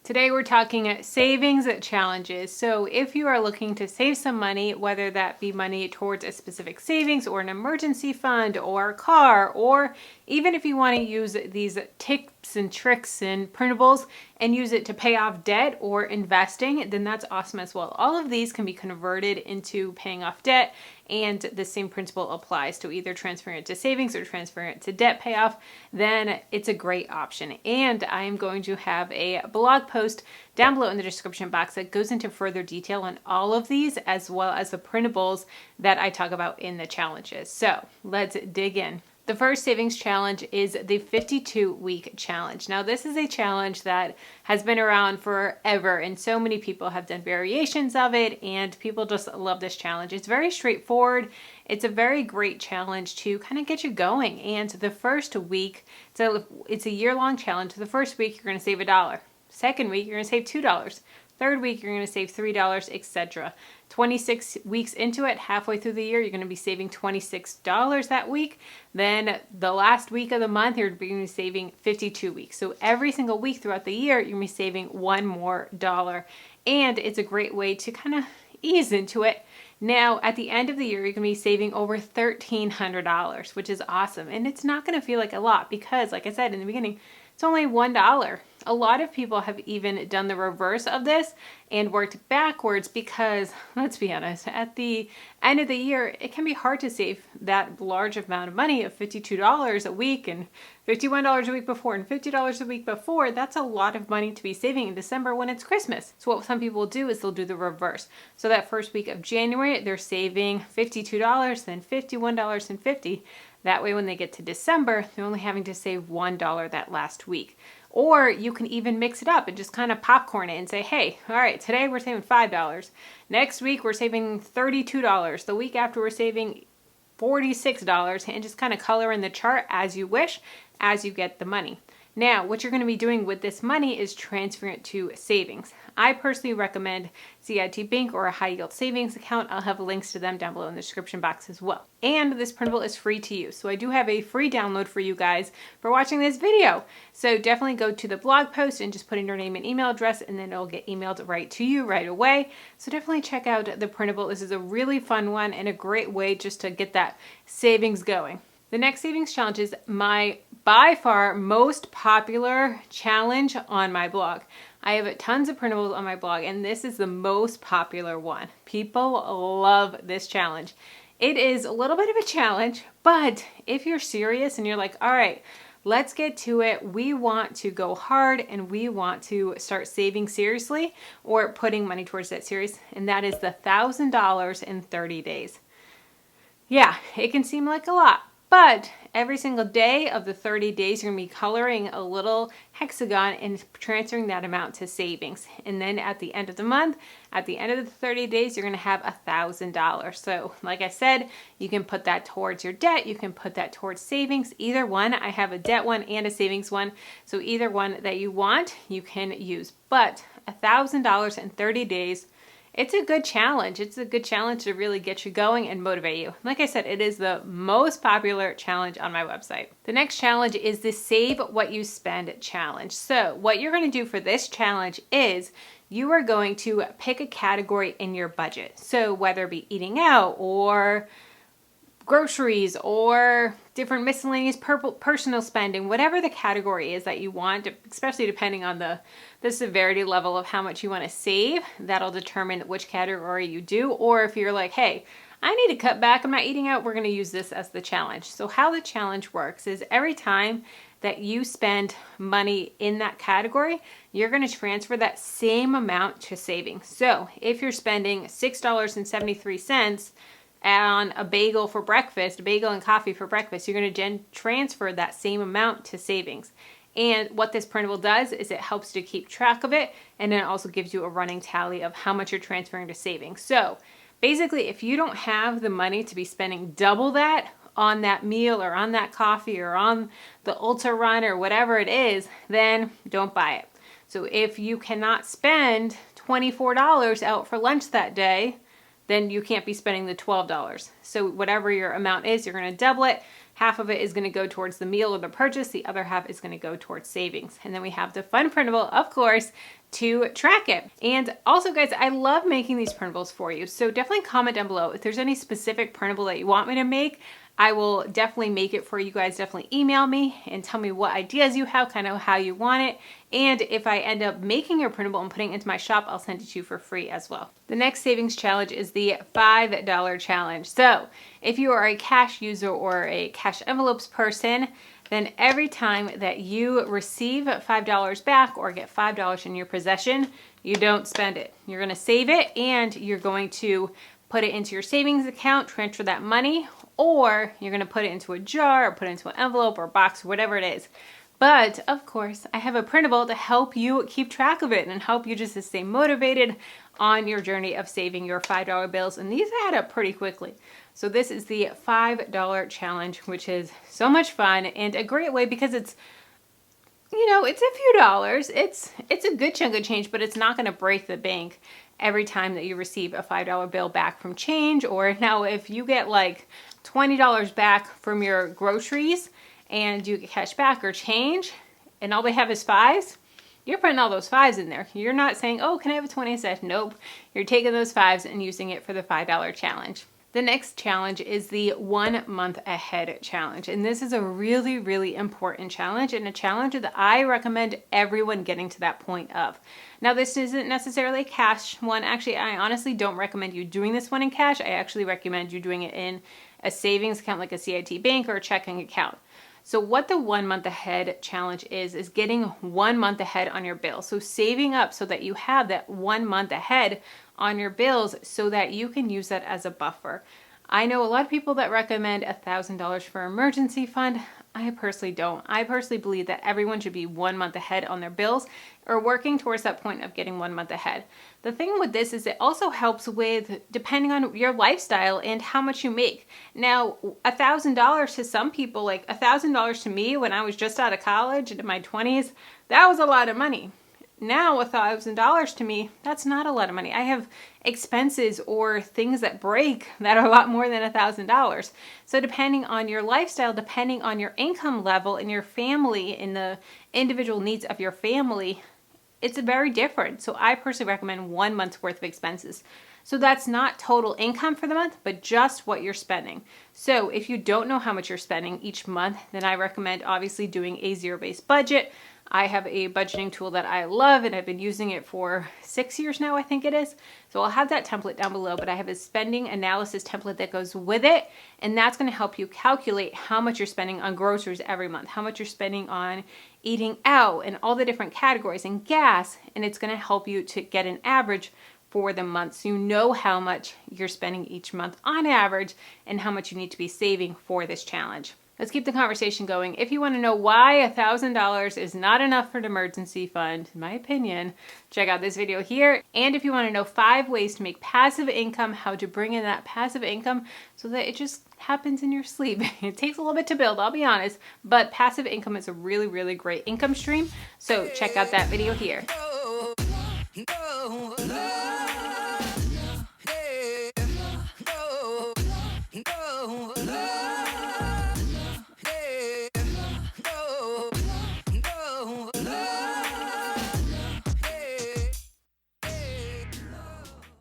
Today we're talking savings challenges. So if you are looking to save some money, whether that be money towards a specific savings or an emergency fund or a car, or even if you want to use these tips and tricks and printables and use it to pay off debt or investing, then that's awesome as well. All of these can be converted into paying off debt, and the same principle applies to either transferring it to savings or transferring it to debt payoff. Then it's a great option. And I am going to have a blog post down below in the description box that goes into further detail on all of these, as well as the printables that I talk about in the challenges. So let's dig in. The first savings challenge is the 52-week challenge. Now, this is a challenge that has been around forever, and so many people have done variations of it, and people just love this challenge. It's very straightforward. It's a very great challenge to kind of get you going. And the first week, so it's a year-long challenge. The first week, you're going to save $1. Second week, you're going to save $2. Third week, you're going to save $3, etc. 26 weeks into it, halfway through the year, you're going to be saving $26 that week. Then the last week of the month, you're going to be saving 52 weeks. So every single week throughout the year, you're going to be saving $1 more. And it's a great way to kind of ease into it. Now, at the end of the year, you're going to be saving over $1,300, which is awesome. And it's not going to feel like a lot because, like I said in the beginning, it's only $1. A lot of people have even done the reverse of this and worked backwards because, let's be honest, at the end of the year, it can be hard to save that large amount of money of $52 a week and $51 a week before and $50 a week before. That's a lot of money to be saving in December when it's Christmas. So what some people do is they'll do the reverse. So that first week of January, they're saving $52, then $51.50. That way when they get to December, they're only having to save $1 that last week. Or you can even mix it up and just kind of popcorn it and say, hey, all right, today we're saving $5. Next week we're saving $32. The week after we're saving $46, and just kind of color in the chart as you wish as you get the money. Now, what you're going to be doing with this money is transferring it to savings. I personally recommend CIT Bank or a high yield savings account. I'll have links to them down below in the description box as well. And this printable is free to use. So I do have a free download for you guys for watching this video. So definitely go to the blog post and just put in your name and email address, and then it'll get emailed right to you right away. So definitely check out the printable. This is a really fun one and a great way just to get that savings going. The next savings challenge is my by far most popular challenge on my blog. I have tons of printables on my blog, and this is the most popular one. People love this challenge. It is a little bit of a challenge, but if you're serious and you're like, all right, let's get to it. We want to go hard and we want to start saving seriously or putting money towards that serious, and that is the $1,000 in 30 days. Yeah, it can seem like a lot. But every single day of the 30 days, you're going to be coloring a little hexagon and transferring that amount to savings. And then at the end of the month, at the end of the 30 days, you're going to have $1,000. So like I said, you can put that towards your debt. You can put that towards savings. Either one. I have a debt one and a savings one. So either one that you want, you can use. But $1,000 in 30 days, it's a good challenge. It's a good challenge to really get you going and motivate you. Like I said, it is the most popular challenge on my website. The next challenge is the Save What You Spend challenge. So what you're going to do for this challenge is you are going to pick a category in your budget. So whether it be eating out or groceries or different miscellaneous personal spending, whatever the category is that you want, especially depending on the severity level of how much you want to save, that'll determine which category you do. Or if you're like, hey, I need to cut back, I'm not eating out, we're going to use this as the challenge. So how the challenge works is every time that you spend money in that category, you're going to transfer that same amount to savings. So if you're spending $6.73 on a bagel for breakfast, a bagel and coffee for breakfast, you're going to transfer that same amount to savings. And what this printable does is it helps you to keep track of it, and then it also gives you a running tally of how much you're transferring to savings. So basically, if you don't have the money to be spending double that on that meal or on that coffee or on the Ulta run or whatever it is, then don't buy it. So if you cannot spend $24 out for lunch that day, then you can't be spending the $12. So whatever your amount is, you're going to double it Half of it is going to go towards the meal or the purchase. The other half is going to go towards savings. And then we have the fun printable, of course, to track it. And also, guys, I love making these printables for you. So definitely comment down below if there's any specific printable that you want me to make. I will definitely make it for you guys. Definitely email me and tell me what ideas you have, kind of how you want it. And if I end up making your printable and putting it into my shop, I'll send it to you for free as well. The next savings challenge is the $5 challenge. So if you are a cash user or a cash envelopes person, then every time that you receive $5 back or get $5 in your possession, you don't spend it. You're going to save it and you're going to put it into your savings account, transfer that money, or you're going to put it into a jar or put it into an envelope or box, whatever it is. But of course, I have a printable to help you keep track of it and help you just to stay motivated on your journey of saving your $5 bills. And these add up pretty quickly. So this is the $5 challenge, which is so much fun and a great way because it's, you know, it's a few dollars. It's a good chunk of change, but it's not going to break the bank every time that you receive a $5 bill back from change. Or now if you get like $20 back from your groceries and you get cash back or change and all they have is fives, you're putting all those fives in there. You're not saying, oh, can I have a 20 cent? Nope. You're taking those fives and using it for the $5 challenge. The next challenge is the 1 month ahead challenge. And this is a really, really important challenge and a challenge that I recommend everyone getting to that point of. Now, this isn't necessarily a cash one. Actually, I honestly don't recommend you doing this one in cash. I actually recommend you doing it in a savings account like a CIT bank or a checking account. So what the 1 month ahead challenge is getting 1 month ahead on your bill. So saving up so that you have that 1 month ahead on your bills so that you can use that as a buffer. I know a lot of people that recommend $1,000 for emergency fund. I personally don't. I personally believe that everyone should be 1 month ahead on their bills or working towards that point of getting 1 month ahead. The thing with this is it also helps with depending on your lifestyle and how much you make. Now, $1,000 to some people, like $1,000 to me when I was just out of college in my 20s, that was a lot of money. Now $1,000 to me, that's not a lot of money. I have expenses or things that break that are a lot more than $1,000. So depending on your lifestyle, depending on your income level and your family and the individual needs of your family, it's very different. So I personally recommend 1 month's worth of expenses. So that's not total income for the month, but just what you're spending. So if you don't know how much you're spending each month, then I recommend obviously doing a zero-based budget. I have a budgeting tool that I love and I've been using it for 6 years now, I think it is. So I'll have that template down below, but I have a spending analysis template that goes with it. And that's going to help you calculate how much you're spending on groceries every month, how much you're spending on eating out and all the different categories and gas. And it's going to help you to get an average for the month. So you know how much you're spending each month on average and how much you need to be saving for this challenge. Let's keep the conversation going. If you want to know why $1,000 is not enough for an emergency fund, in my opinion, check out this video here. And if you want to know 5 ways to make passive income, how to bring in that passive income so that it just happens in your sleep. It takes a little bit to build, I'll be honest, but passive income is a really, really great income stream. So check out that video here.